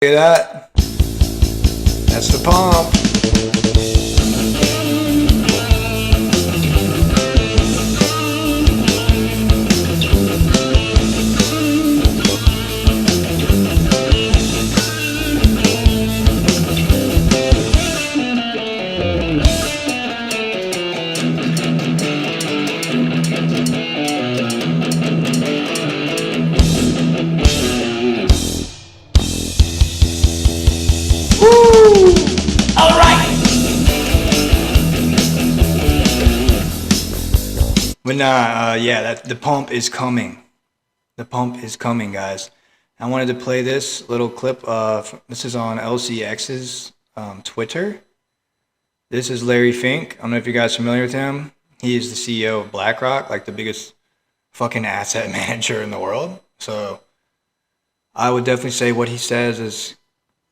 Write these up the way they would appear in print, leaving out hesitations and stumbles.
Look at that. That's the pump. But nah, yeah, the pump is coming. The pump is coming, guys. I wanted to play this little clip. This is on LCX's Twitter. This is Larry Fink. I don't know if you guys are familiar with him. He is the CEO of BlackRock, like the biggest fucking asset manager in the world. So I would definitely say what he says is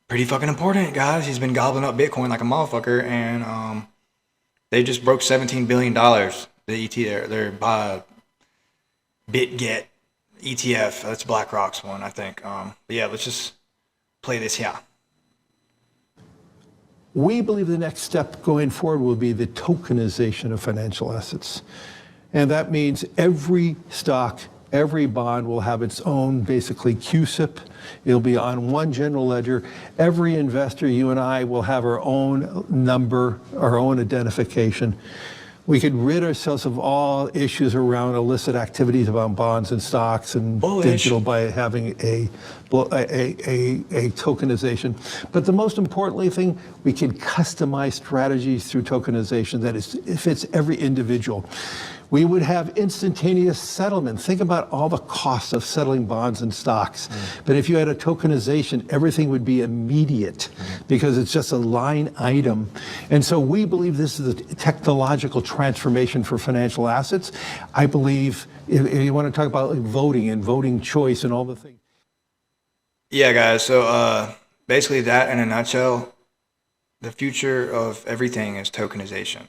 pretty fucking important, guys. He's been gobbling up Bitcoin like a motherfucker, and they just broke $17 billion. The ETF, their BitGet ETF. That's BlackRock's one, I think. But yeah, let's just play this here. We believe the next step going forward will be the tokenization of financial assets. And that means every stock, every bond will have its own, basically, CUSIP. It'll be on one general ledger. Every investor, you and I, will have our own number, our own identification. We could rid ourselves of all issues around illicit activities about bonds and stocks and digital by having a tokenization. But the most importantly thing, we can customize strategies through tokenization that fits every individual. We would have instantaneous settlement. Think about all the costs of settling bonds and stocks. But if you had a tokenization, everything would be immediate because it's just a line item. And so we believe this is a technological transformation for financial assets. I believe if you want to talk about voting and voting choice and all the things. Yeah, guys. So basically that in a nutshell, the future of everything is tokenization.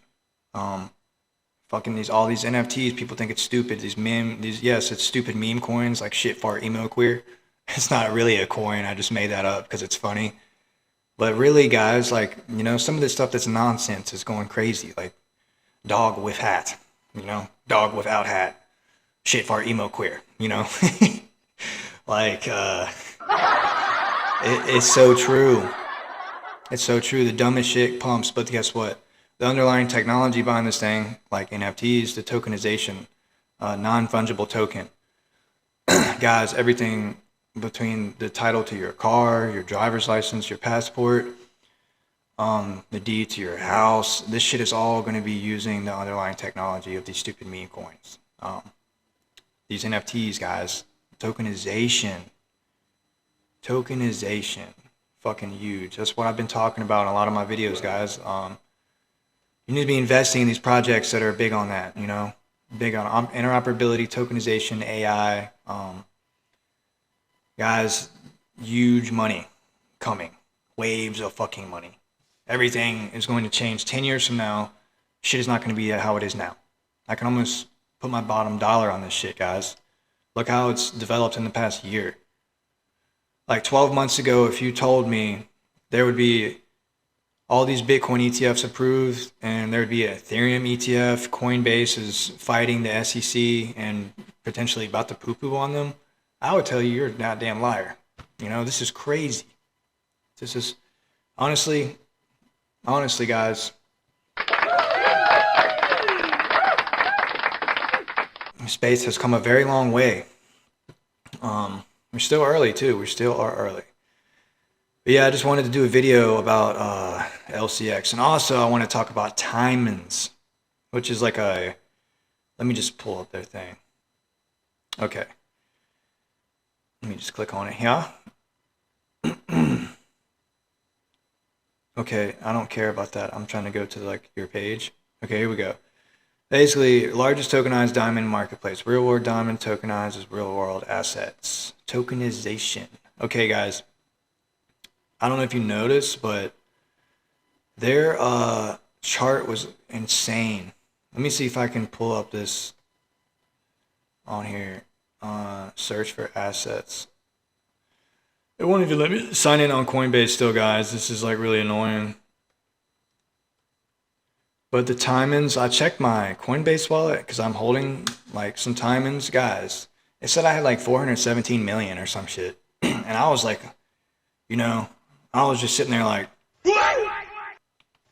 Fucking all these NFTs, people think it's stupid. Yes, it's stupid meme coins like shit fart emo queer. It's not really a coin. I just made that up because it's funny. But really, guys, like, you know, some of this stuff that's nonsense is going crazy. Like dog with hat, you know, dog without hat, shit fart emo queer, you know. Like, it's so true. It's so true. The dumbest shit pumps, but guess what? The underlying technology behind this thing, like NFTs, the tokenization, non-fungible token. Guys, everything between the title to your car, your driver's license, your passport, the deed to your house, this shit is all going to be using the underlying technology of these stupid meme coins. These NFTs, guys, tokenization, fucking huge. That's what I've been talking about in a lot of my videos, guys. You need to be investing in these projects that are big on that, you know, big on interoperability, tokenization, AI. Guys, huge money coming, waves of fucking money. Everything is going to change 10 years from now. Shit is not going to be how it is now. I can almost put my bottom dollar on this shit, guys. Look how it's developed in the past year. Like 12 months ago, if you told me there would be all these Bitcoin ETFs approved, and there'd be an Ethereum ETF. Coinbase is fighting the SEC and potentially about to poo-poo on them. I would tell you you're a goddamn liar. You know, this is crazy. This is, honestly, guys. Space has come a very long way. We're still early, too. We still are early. But yeah, I just wanted to do a video about LCX. And also, I want to talk about Tiamonds, which is like let me just pull up their thing. Okay. Let me just click on it here. Okay, I don't care about that. I'm trying to go to like your page. Okay, here we go. Basically, largest tokenized diamond marketplace. Real world diamond tokenized as real world assets. Tokenization. Okay, guys. I don't know if you noticed, but their chart was insane. Let me see if I can pull up this on here. Search for assets. It won't even let me sign in on Coinbase still, guys. This is like really annoying. But the Tiamonds, I checked my Coinbase wallet because I'm holding like some Tiamonds, guys. It said I had like 417 million or some shit. And I was like, you know, I was just sitting there like,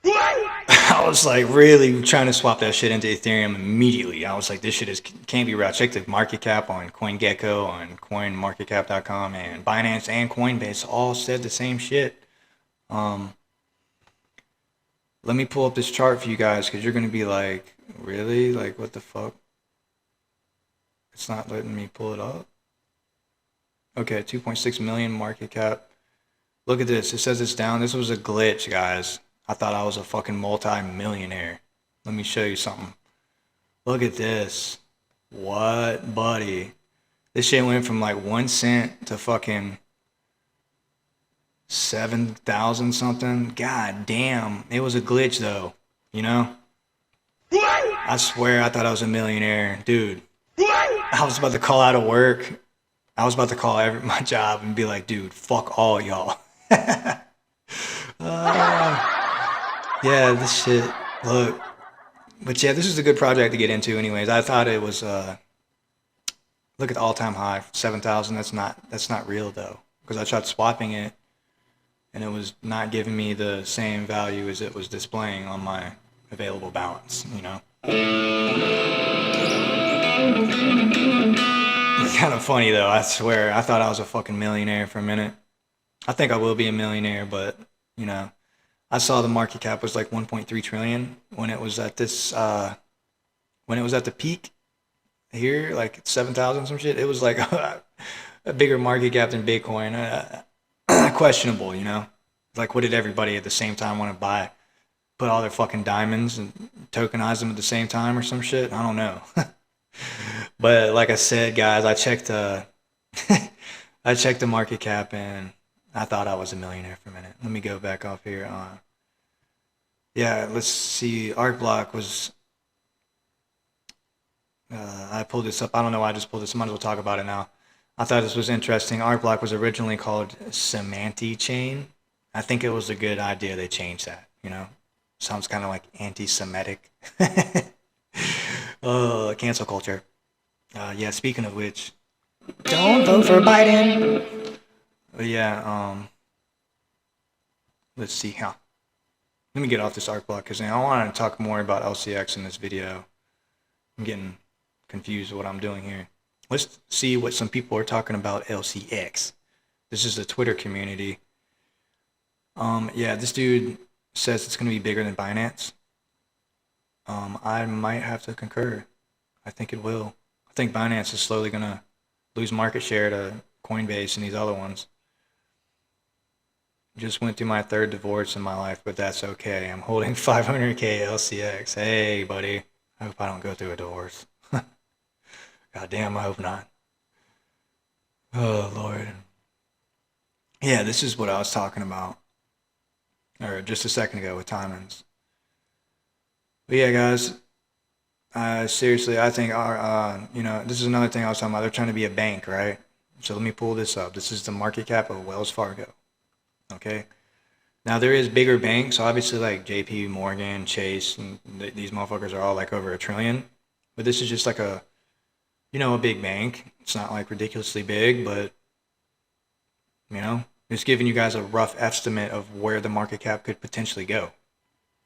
I was like really trying to swap that shit into Ethereum immediately. I was like, this shit can't be real. I checked the market cap on CoinGecko, on CoinMarketCap.com, and Binance and Coinbase all said the same shit. Let me pull up this chart for you guys because you're gonna be like, really? Like, what the fuck? It's not letting me pull it up. Okay, 2.6 million market cap. Look at this. It says it's down. This was a glitch, guys. I thought I was a fucking multi-millionaire. Let me show you something. Look at this. What, buddy? This shit went from like 1 cent to fucking 7,000 something. God damn. It was a glitch though, you know? I swear I thought I was a millionaire. Dude, I was about to call out of work. I was about to call my job and be like, dude, fuck all y'all. Yeah, this shit. Look. But yeah, this is a good project to get into anyways. I thought it was look at the all-time high, 7,000. That's not real though. Because I tried swapping it and it was not giving me the same value as it was displaying on my available balance, you know? It's kind of funny though, I swear. I thought I was a fucking millionaire for a minute. I think I will be a millionaire, but you know, I saw the market cap was like 1.3 trillion when it was at this when it was at the peak here, like 7,000 some shit. It was like a bigger market cap than Bitcoin. Questionable, you know? Like, what did everybody at the same time want to buy? Put all their fucking diamonds and tokenize them at the same time or some shit? I don't know. But like I said, guys, I checked I checked the market cap and I thought I was a millionaire for a minute. Let me go back off here. Yeah, let's see. Arcblock was. I pulled this up. I don't know why I just pulled this. Might as well talk about it now. I thought this was interesting. Arcblock was originally called Semanti Chain. I think it was a good idea they changed that. You know, sounds kind of like anti-Semitic. Cancel culture. Yeah. Speaking of which, don't vote for Biden. But yeah. Let's see how. Let me get off this Arcblock because I want to talk more about LCX in this video. I'm getting confused with what I'm doing here. Let's see what some people are talking about LCX. This is the Twitter community. Yeah, this dude says it's going to be bigger than Binance. I might have to concur. I think it will. I think Binance is slowly going to lose market share to Coinbase and these other ones. Just went through my third divorce in my life, but that's okay. I'm holding 500k LCX. Hey, buddy. I hope I don't go through a divorce. God damn, I hope not. Oh, Lord. Yeah, this is what I was talking about. Or just a second ago with Tiamonds. But yeah, guys. Seriously, I think you know, this is another thing I was talking about. They're trying to be a bank, right? So let me pull this up. This is the market cap of Wells Fargo. Okay. Now there is bigger banks, obviously like JP Morgan, Chase, and these motherfuckers are all like over $1 trillion. But this is just like a, you know, a big bank. It's not like ridiculously big, but you know, just giving you guys a rough estimate of where the market cap could potentially go.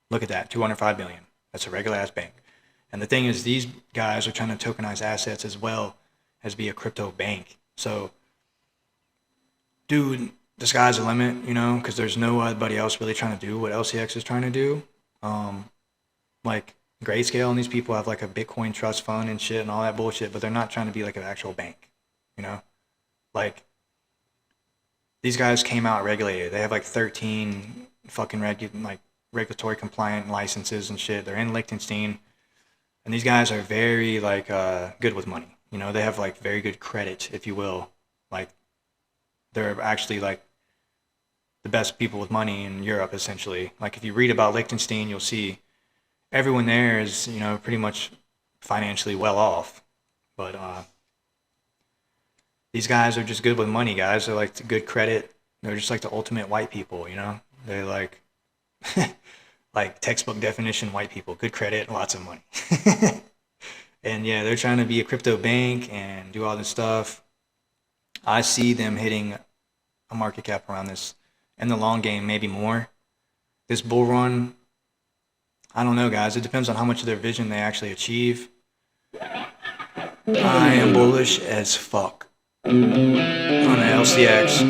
Look at that, 205 billion. That's a regular ass bank. And the thing is, these guys are trying to tokenize assets as well as be a crypto bank. So, dude, the sky's the limit, you know, because there's nobody else really trying to do what LCX is trying to do. Like Grayscale and these people have like a Bitcoin trust fund and shit and all that bullshit, but they're not trying to be like an actual bank, you know? Like, these guys came out regulated. They have like 13 fucking regulatory compliant licenses and shit. They're in Liechtenstein. And these guys are very like good with money. You know, they have like very good credit, if you will. Like, they're actually like the best people with money in Europe, essentially. Like, if you read about Liechtenstein, you'll see everyone there is, you know, pretty much financially well off. But These guys are just good with money, guys. They're like good credit. They're just like the ultimate white people, you know? They like like textbook definition white people, good credit, lots of money. And yeah, they're trying to be a crypto bank and do all this stuff. I see them hitting a market cap around this in the long game, maybe more. This bull run, I don't know, guys. It depends on how much of their vision they actually achieve. I am bullish as fuck on the LCX.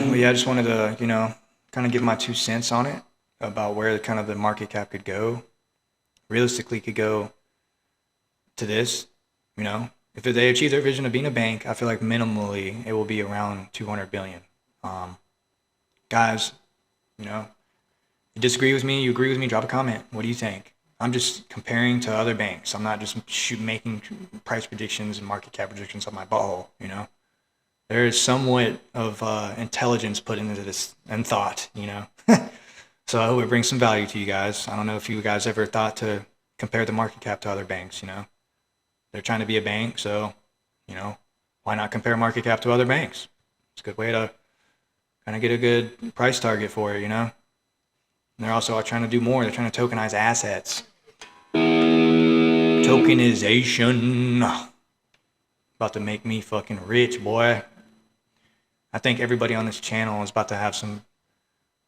But yeah, I just wanted to, kind of give my 2 cents on it about where kind of the market cap could go. Realistically, could go to this, if they achieve their vision of being a bank, I feel like minimally it will be around 200 billion. Guys, you disagree with me, you agree with me, drop a comment. What do you think? I'm just comparing to other banks. I'm not just making price predictions and market cap predictions on my butthole, There is somewhat of intelligence put into this and thought, So I hope it brings some value to you guys. I don't know if you guys ever thought to compare the market cap to other banks, They're trying to be a bank, so, why not compare market cap to other banks? It's a good way to kind of get a good price target for it, And they're also trying to do more. They're trying to tokenize assets. Tokenization. About to make me fucking rich, boy. I think everybody on this channel is about to have some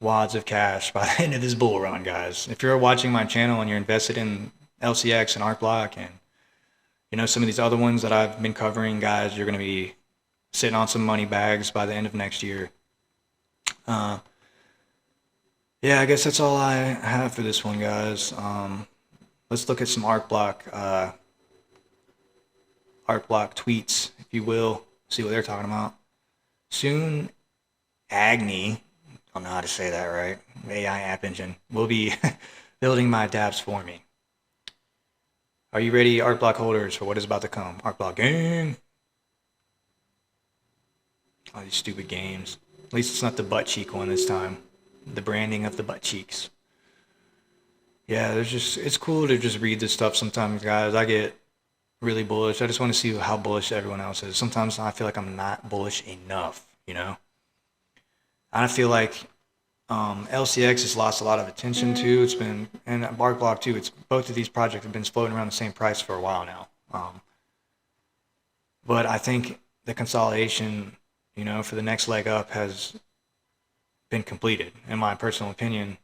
wads of cash by the end of this bull run, guys. If you're watching my channel and you're invested in LCX and Arcblock and some of these other ones that I've been covering, guys, you're going to be sitting on some money bags by the end of next year. Yeah, I guess that's all I have for this one, guys. Let's look at some Arcblock tweets, if you will. See what they're talking about. Soon, Agni, I don't know how to say that right, AI app engine, will be building my dApps for me. Are you ready, Arcblock holders, for what is about to come? Arcblock gang. All these stupid games. At least it's not the butt cheek one this time. The branding of the butt cheeks. Yeah, it's cool to just read this stuff sometimes, guys. I get really bullish. I just want to see how bullish everyone else is. Sometimes I feel like I'm not bullish enough, I feel like LCX has lost a lot of attention too. It's been, and Arcblock too. It's both of these projects have been floating around the same price for a while now. But I think the consolidation, for the next leg up has been completed, in my personal opinion.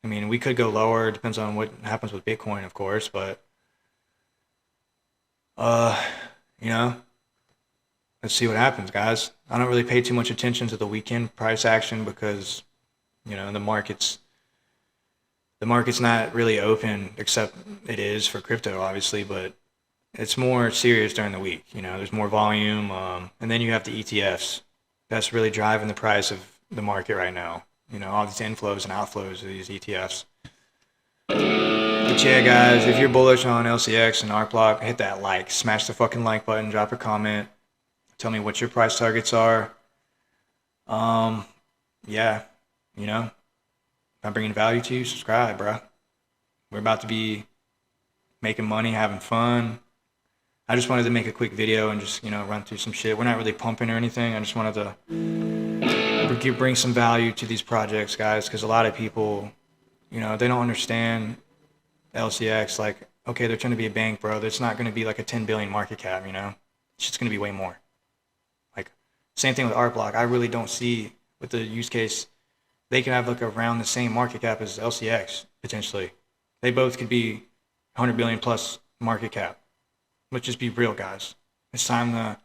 I mean, we could go lower. It depends on what happens with Bitcoin, of course, but let's see what happens, guys. I don't really pay too much attention to the weekend price action because, the market's not really open, except it is for crypto, obviously, but it's more serious during the week. There's more volume, and then you have the ETFs. That's really driving the price of the market right now. All these inflows and outflows of these ETFs. But yeah, guys, if you're bullish on LCX and Arcblock, hit that like, smash the fucking like button, drop a comment, tell me what your price targets are. Yeah, if I'm bringing value to you, subscribe, bro. We're about to be making money, having fun. I just wanted to make a quick video and just, run through some shit. We're not really pumping or anything. I just wanted to bring some value to these projects, guys, because a lot of people, they don't understand LCX. Like, okay, they're trying to be a bank, bro. It's not going to be like a 10 billion market cap, It's just going to be way more. Like, same thing with Arcblock. I really don't see with the use case, they can have like around the same market cap as LCX, potentially. They both could be 100 billion plus market cap. Let's just be real, guys. It's time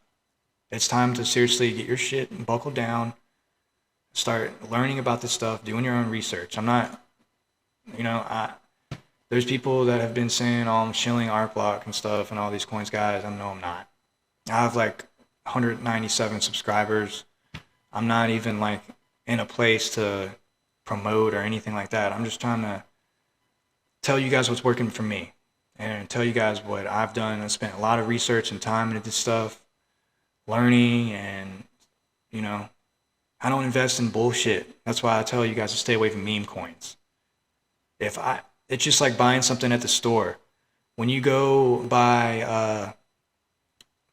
to seriously get your shit buckled down, start learning about this stuff, doing your own research. I'm not, there's people that have been saying, oh, I'm shilling Arcblock and stuff and all these coins, guys. I know I'm not. I have like 197 subscribers. I'm not even like in a place to promote or anything like that. I'm just trying to tell you guys what's working for me and tell you guys what I've done. I spent a lot of research and time into this stuff, learning, and I don't invest in bullshit. That's why I tell you guys to stay away from meme coins. It's just like buying something at the store. When you go buy,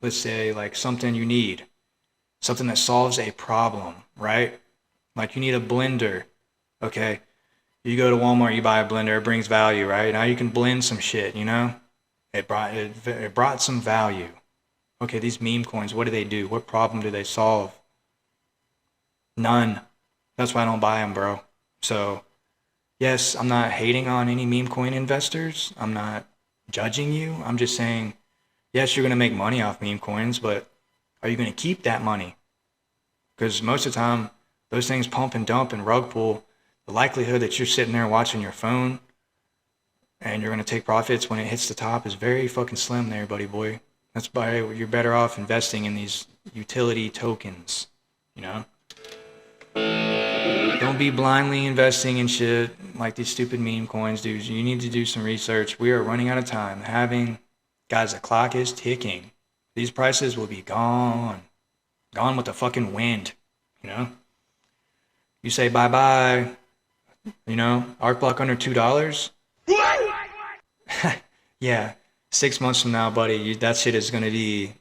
let's say like something you need, something that solves a problem, right? Like you need a blender, okay? You go to Walmart, you buy a blender, it brings value, right? Now you can blend some shit, you know? It brought some value. Okay, these meme coins, what do they do? What problem do they solve? None. That's why I don't buy them, bro. So, yes, I'm not hating on any meme coin investors. I'm not judging you. I'm just saying, yes, you're going to make money off meme coins, but are you going to keep that money? Because most of the time, those things pump and dump and rug pull. The likelihood that you're sitting there watching your phone and you're going to take profits when it hits the top is very fucking slim there, buddy boy. That's why you're better off investing in these utility tokens, you know? Don't be blindly investing in shit like these stupid meme coins, dude. You need to do some research. We are running out of time. Guys, the clock is ticking. These prices will be gone. Gone with the fucking wind, you know? You say bye-bye, you know, Arcblock under $2. Yeah, 6 months from now, buddy, that shit is gonna be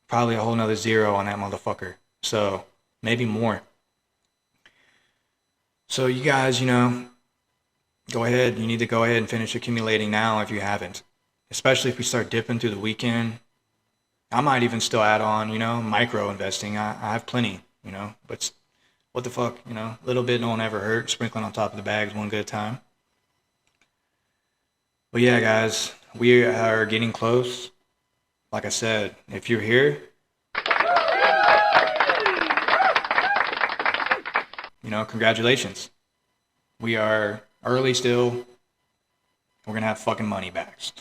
probably a whole nother zero on that motherfucker. So, maybe more. So you guys, you know, go ahead. You need to go ahead and finish accumulating now if you haven't. Especially if we start dipping through the weekend. I might even still add on, you know, micro investing. I have plenty, you know, but what the fuck, you know, a little bit don't ever hurt. Sprinkling on top of the bag is one good time. But yeah, guys, we are getting close. Like I said, if you're here, you know, congratulations. We are early still. We're gonna have fucking money backs.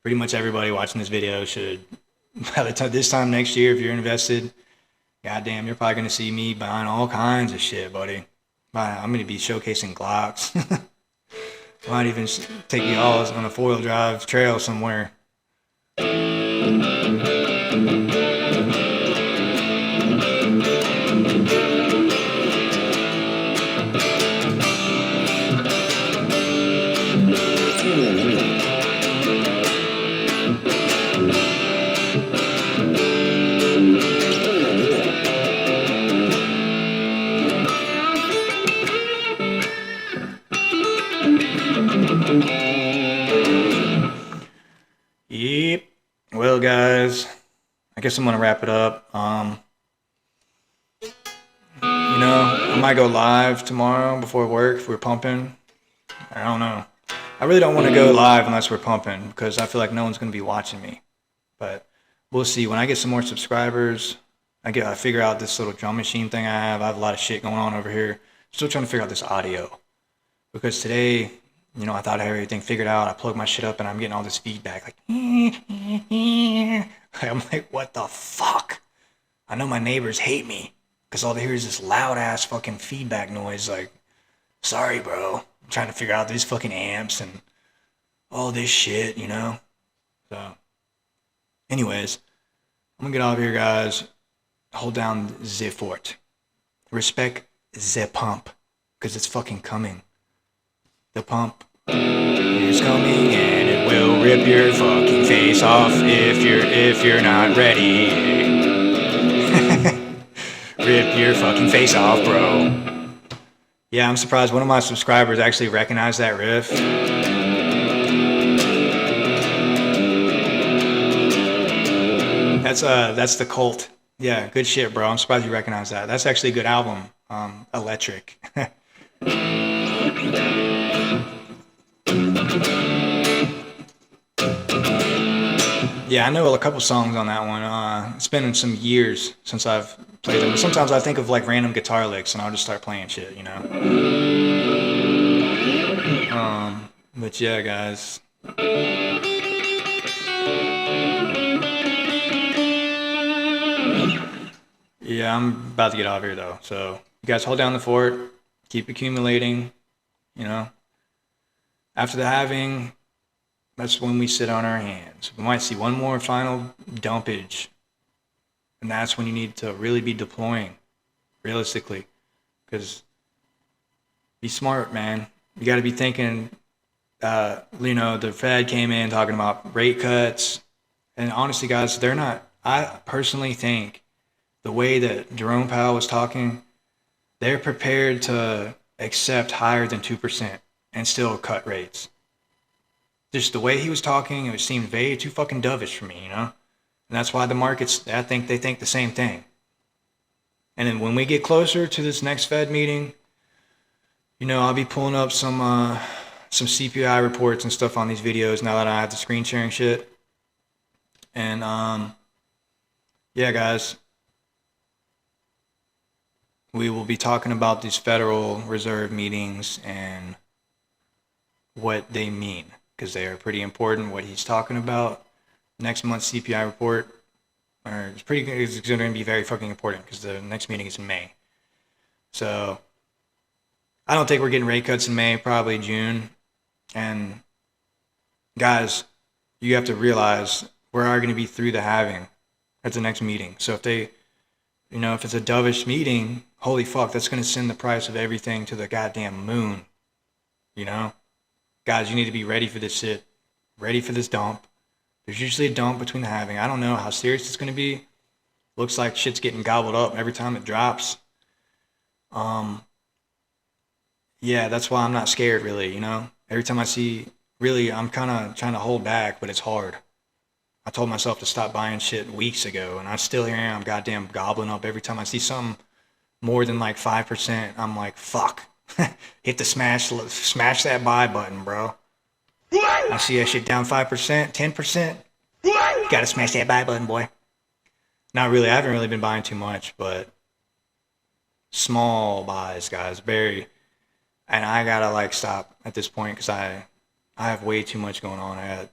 Pretty much everybody watching this video should, by the time this time next year, if you're invested, goddamn, you're probably gonna see me buying all kinds of shit, buddy. I'm gonna be showcasing Glocks. Might even take you all on a 4-wheel drive trail somewhere. Yep. Well, guys, I guess I'm gonna wrap it up. You know, I might go live tomorrow before work if we're pumping. I don't know. I really don't want to go live unless we're pumping because I feel like no one's gonna be watching me. But we'll see. When I get some more subscribers, I figure out this little drum machine thing I have. I have a lot of shit going on over here. Still trying to figure out this audio because today, you know, I thought I had everything figured out. I plugged my shit up and I'm getting all this feedback like I'm like, what the fuck? I know my neighbors hate me because all they hear is this loud ass fucking feedback noise. Like, sorry, bro. I'm trying to figure out these fucking amps and all this shit, you know? So, anyways, I'm gonna get out of here, guys. Hold down the fort. Respect the pump because it's fucking coming. The pump is coming and it will rip your fucking face off if you're not ready. Rip your fucking face off, bro. Yeah, I'm surprised one of my subscribers actually recognized that riff. That's the Cult. Yeah, good shit, bro. I'm surprised you recognize that. That's actually a good album. Electric. Yeah, I know a couple songs on that one. It's been some years since I've played them. Sometimes I think of like random guitar licks and I'll just start playing shit, you know? But yeah, guys. Yeah, I'm about to get off here though. So you guys hold down the fort, keep accumulating, you know? After the halving, that's when we sit on our hands. We might see one more final dumpage. And that's when you need to really be deploying, realistically. Because be smart, man. You got to be thinking The Fed came in talking about rate cuts. And honestly, guys, they're not. I personally think the way that Jerome Powell was talking, they're prepared to accept higher than 2% and still cut rates. Just the way he was talking, it seemed way too fucking dovish for me, And that's why the markets, I think they think the same thing. And then when we get closer to this next Fed meeting, I'll be pulling up some CPI reports and stuff on these videos now that I have the screen sharing shit. And yeah, guys, we will be talking about these Federal Reserve meetings and what they mean, because they are pretty important. What he's talking about, next month's CPI report, it's going to be very fucking important because the next meeting is in May. So I don't think we're getting rate cuts in May, probably June. And guys, you have to realize we are going to be through the halving at the next meeting. So if they, if it's a dovish meeting, holy fuck, that's going to send the price of everything to the goddamn moon. Guys, you need to be ready for this shit. Ready for this dump. There's usually a dump between the halving. I don't know how serious it's going to be. Looks like shit's getting gobbled up every time it drops. Yeah, that's why I'm not scared, really, Every time I see, really, I'm kind of trying to hold back, but it's hard. I told myself to stop buying shit weeks ago, and I still here am, goddamn gobbling up every time I see something more than like 5%. I'm like, fuck. Hit the smash that buy button, bro. I see that shit down 5%, 10%. Gotta smash that buy button, boy. Not really. I haven't really been buying too much, but small buys, guys. And I gotta stop at this point because I have way too much going on. I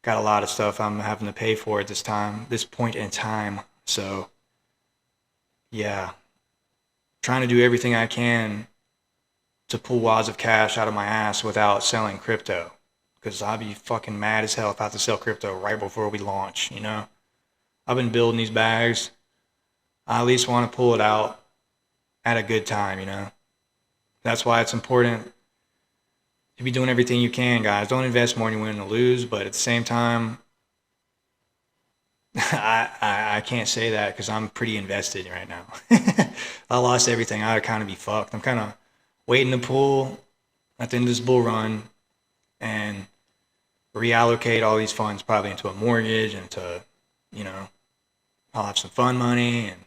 got a lot of stuff I'm having to pay for at this point in time. So yeah, trying to do everything I can to pull wads of cash out of my ass without selling crypto, because I'd be fucking mad as hell if I have to sell crypto right before we launch. I've been building these bags. I at least want to pull it out at a good time. That's why it's important to be doing everything you can, guys. Don't invest more than you're willing to lose, but at the same time, I can't say that because I'm pretty invested right now. I lost everything. I'd kind of be fucked. I'm kind of waiting to pull at the end of this bull run and reallocate all these funds probably into a mortgage and to, I'll have some fun money. And,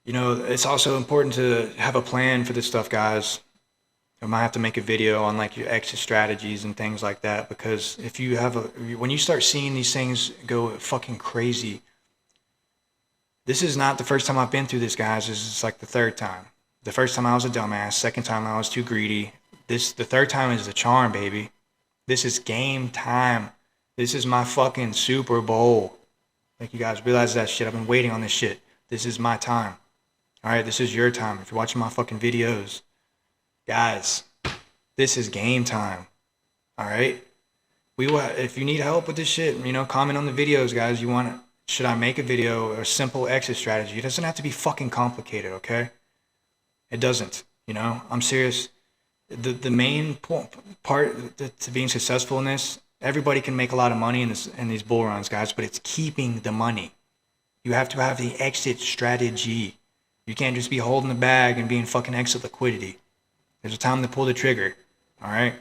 it's also important to have a plan for this stuff, guys. I might have to make a video on your exit strategies and things like that, because when you start seeing these things go fucking crazy, this is not the first time I've been through this, guys. This is the third time. The first time I was a dumbass. Second time I was too greedy. The third time is the charm, baby. This is game time. This is my fucking Super Bowl. You guys realize that shit. I've been waiting on this shit. This is my time. All right, this is your time. If you're watching my fucking videos, guys, this is game time. All right? If you need help with this shit, comment on the videos, guys. Should I make a video or a simple exit strategy? It doesn't have to be fucking complicated, okay? It doesn't, I'm serious. The main part to being successful in this, everybody can make a lot of money in these bull runs, guys, but it's keeping the money. You have to have the exit strategy. You can't just be holding the bag and being fucking exit liquidity. There's a time to pull the trigger, all right?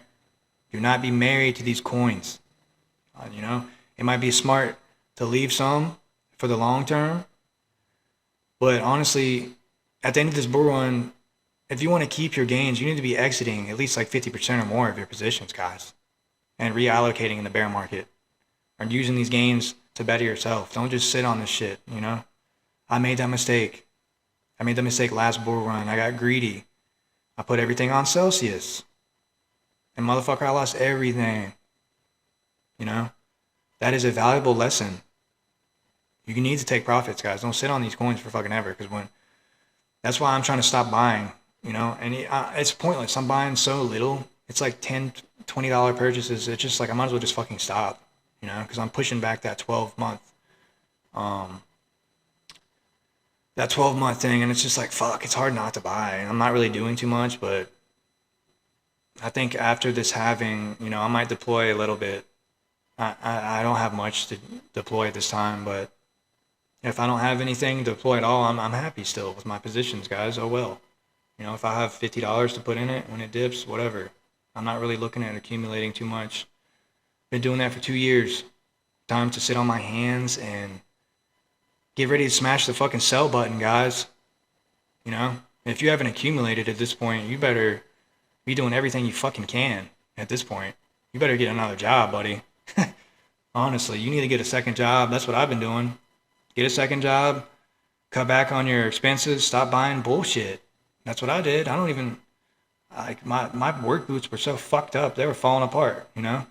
Do not be married to these coins. It might be smart to leave some for the long term, but honestly, at the end of this bull run, if you want to keep your gains, you need to be exiting at least 50% or more of your positions, guys, and reallocating in the bear market, or using these gains to better yourself. Don't just sit on this shit, I made that mistake. I made the mistake last bull run. I got greedy. I put everything on Celsius. And motherfucker, I lost everything. That is a valuable lesson. You need to take profits, guys. Don't sit on these coins for fucking ever. That's why I'm trying to stop buying, And it's pointless. I'm buying so little. It's $10, $20 purchases. It's just I might as well just fucking stop, Because I'm pushing back that 12-month thing, and it's just fuck, it's hard not to buy. I'm not really doing too much, but I think after this halving, you know, I might deploy a little bit. I don't have much to deploy this time, but if I don't have anything to deploy at all, I'm happy still with my positions, guys. Oh well. You know, if I have $50 to put in it when it dips, whatever. I'm not really looking at accumulating too much. Been doing that for 2 years. Time to sit on my hands and get ready to smash the fucking sell button, guys. You know, if you haven't accumulated at this point, you better be doing everything you fucking can at this point. You better get another job, buddy. Honestly, you need to get a second job. That's what I've been doing. Get a second job, cut back on your expenses, stop buying bullshit. That's what I did. I don't even, like, my work boots were so fucked up. They were falling apart, you know?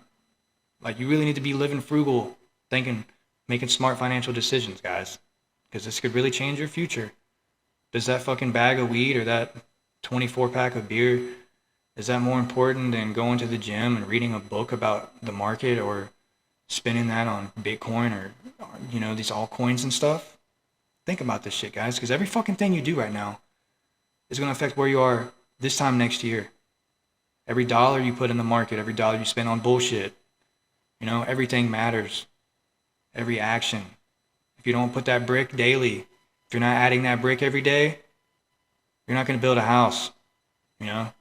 Like, you really need to be living frugal, thinking, making smart financial decisions, guys. Because this could really change your future. Does that fucking bag of weed or that 24 pack of beer, is that more important than going to the gym and reading a book about the market or spending that on Bitcoin or you know, these altcoins and stuff? Think about this shit, guys, because every fucking thing you do right now is going to affect where you are this time next year. Every dollar you put in the market, every dollar you spend on bullshit, you know, everything matters. Every action. If you don't put that brick daily, if you're not adding that brick every day, you're not going to build a house, you know?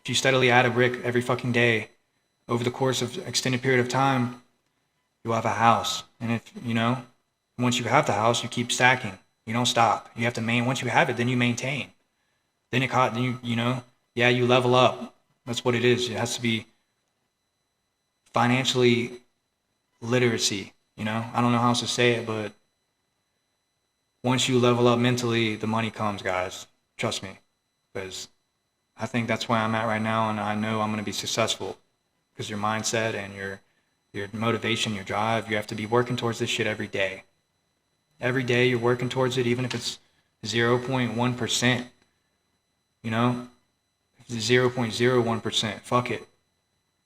If you steadily add a brick every fucking day over the course of an extended period of time, you'll have a house. And if, you know, once you have the house, you keep stacking. You don't stop. You have to once you have it, then you maintain. Then you know, yeah, you level up. That's what it is. It has to be financially literacy, you know? I don't know how else to say it, but once you level up mentally, the money comes, guys. Trust me. Because I think that's where I'm at right now, and I know I'm going to be successful. Because your mindset and your motivation, your drive, you have to be working towards this shit every day. Every day you're working towards it, even if it's 0.1%. You know? If it's 0.01%, fuck it.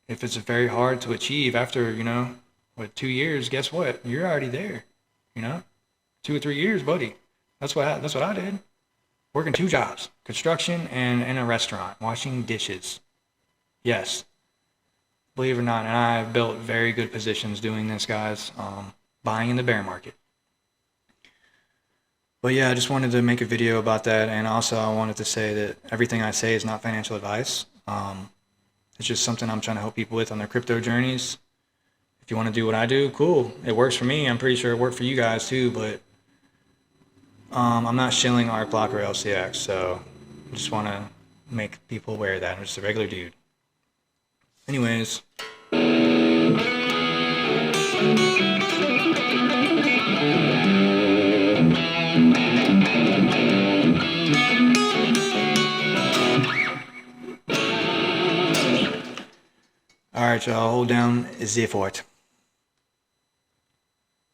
If it's very hard to achieve after, you know, 2 years, guess what? You're already there. You know? 2 or 3 years, buddy. That's what I did. Working 2 jobs, construction and in a restaurant, washing dishes. Yes, believe it or not, and I have built very good positions doing this, guys. Buying in the bear market. But yeah, I just wanted to make a video about that, and also I wanted to say that everything I say is not financial advice. It's just something I'm trying to help people with on their crypto journeys. If you want to do what I do, cool. It works for me. I'm pretty sure it worked for you guys too, but I'm not shilling Arcblock or LCX, so I just want to make people aware of that. I'm just a regular dude. Anyways. Alright, y'all, hold down the fort.